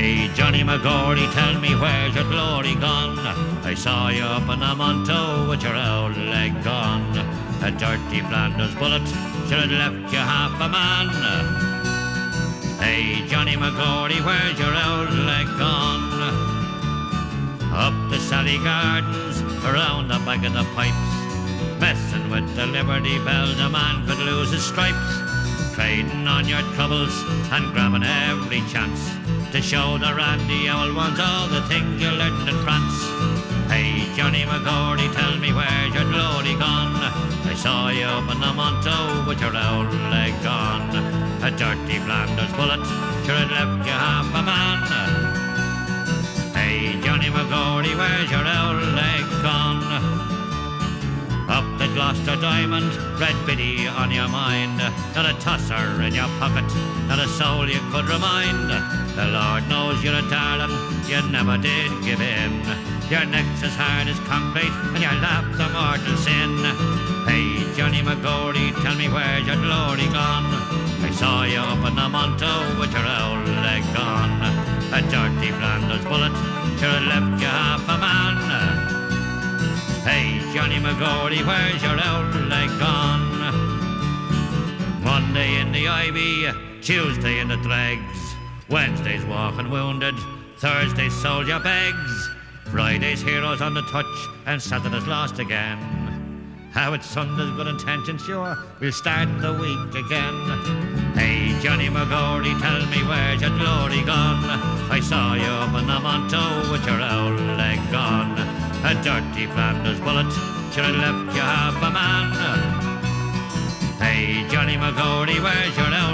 Hey, Johnny McGordy, tell me where's your glory gone? I saw you up in the Monto with your old leg gone. A dirty Flanders bullet should have left you half a man. Hey, Johnny McGordy, where's your old leg gone? Up the Sally Gardens, around the back of the pipes, messing with the Liberty Bells, a man could lose his stripes. Trading on your troubles and grabbing every chance to show the randy old ones all the things you learned in France. Hey, Johnny McGordy, tell me where's your glory gone? I saw you up in the Monto with your old leg gone. A dirty Flanders bullet sure had left you half a man. Hey, Johnny McGordy, where's your old leg gone? Up the Gloucester Diamond, Red Biddy on your mind. Not a tosser in your pocket, not a soul you could remind. The Lord knows you're a darling, you never did give in. Your neck's as hard as concrete and your lap's a mortal sin. Hey, Johnny McGordy, tell me where's your glory gone? I saw you up in the Monto with your old leg gone. A dirty Flanders bullet sure had left you half a man. Hey, Johnny McGordy, where's your old leg gone? Monday in the Ivy, Tuesday in the dregs, Wednesday's walking wounded, Thursday's soldier begs, Friday's heroes on the touch, and Saturday's lost again. How it's Sunday's good intention, sure, we'll start the week again. Hey, Johnny McGordy, tell me where's your glory gone? I saw you up in the Monto with your old leg gone. A dirty Flanders bullet should have left you half a man. Hey, Johnny McGordy, where's your old